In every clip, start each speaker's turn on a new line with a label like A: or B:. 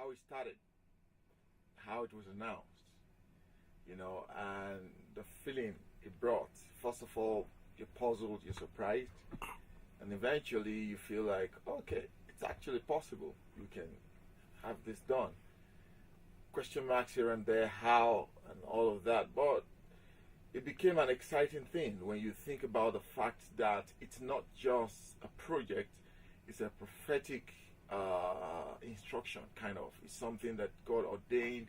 A: how it started, how it was announced, and the feeling it brought. First of all, you're puzzled, you're surprised, and eventually you feel like, okay, it's actually possible. You can have this done. Question marks here and there, how, and all of that, but it became an exciting thing when you think about the fact that it's not just a project, it's a prophetic instruction, kind of. It's something that God ordained,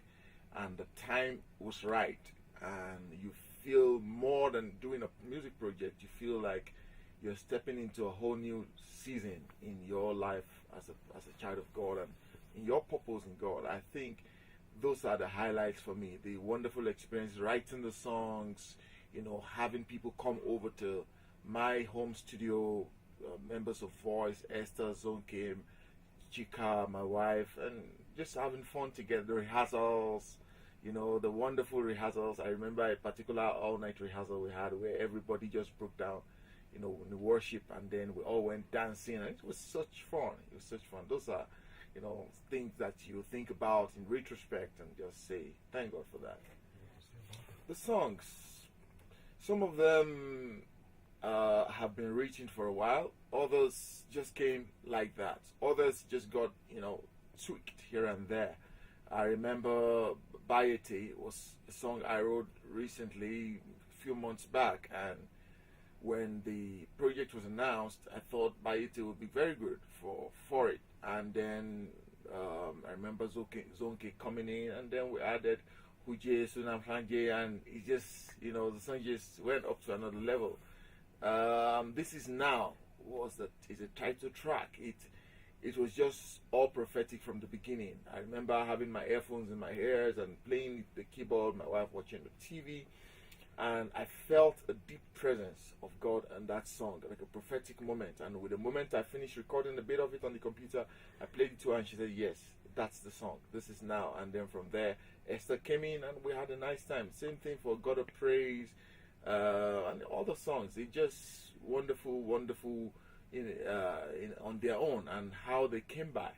A: and the time was right. And you feel more than doing a music project, you feel like you're stepping into a whole new season in your life as a child of God and in your purpose in God. I think those are the highlights for me. The wonderful experience writing the songs, having people come over to my home studio, members of V.O.I.C.E, Esther, Zone came, Chika, my wife, and just having fun together. The rehearsals, the wonderful rehearsals. I remember a particular all-night rehearsal we had where everybody just broke down, in the worship, and then we all went dancing, and it was such fun. It was such fun. Those are, things that you think about in retrospect and just say, thank God for that. The songs, some of them have been written for a while. Others just came like that. Others just got, tweaked here and there. I remember V.O.I.C.E was a song I wrote recently, a few months back, and when the project was announced, I thought V.O.I.C.E would be very good for it. And then I remember Zonke coming in, and then we added Huje, Sunam Franje, and it just, the song just went up to another level. This Is Now is a title track. It was just all prophetic from the beginning. I remember having my earphones in my ears and playing the keyboard, my wife watching the TV, and I felt a deep presence of God in that song, like a prophetic moment. And with the moment I finished recording a bit of it on the computer, I played it to her and she said, yes, that's the song. This Is Now. And then from there, Esther came in and we had a nice time. Same thing for God of Praise, and all the songs. They just wonderful on their own, and how they came by.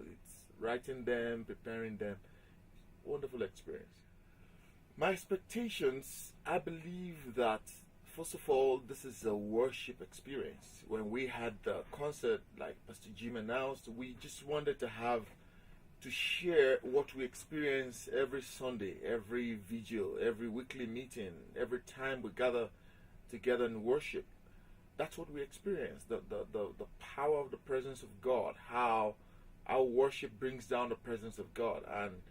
A: It's writing them, preparing them. Wonderful experience. My expectations, I believe that, first of all, this is a worship experience. When we had the concert, like Pastor Jim announced, we just wanted to share what we experience every Sunday, every vigil, every weekly meeting, every time we gather together and worship. That's what we experience, the power of the presence of God, how our worship brings down the presence of God. And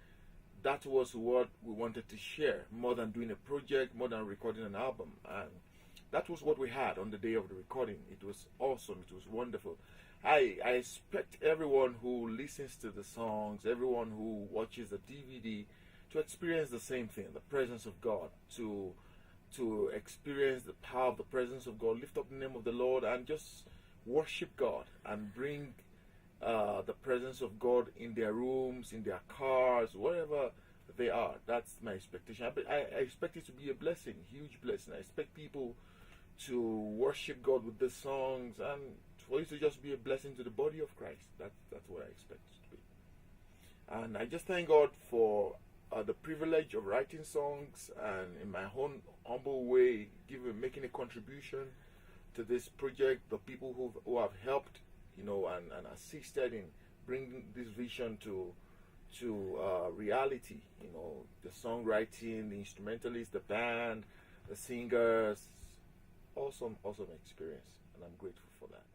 A: that was what we wanted to share, more than doing a project, more than recording an album. And that was what we had on the day of the recording. It was awesome. It was wonderful. I expect everyone who listens to the songs, everyone who watches the DVD, to experience the same thing, the presence of God, to experience the power of the presence of God, lift up the name of the Lord, and just worship God and bring the presence of God in their rooms, in their cars, wherever they are. That's my expectation. I expect it to be a blessing, huge blessing. I expect people to worship God with the songs, and for it to just be a blessing to the body of Christ. That's what I expect it to be. And I just thank God for the privilege of writing songs, and in my own humble way, making a contribution to this project. The people who have helped, and assisted in bringing this vision to reality. The songwriting, the instrumentalists, the band, the singers. Awesome experience, and I'm grateful for that.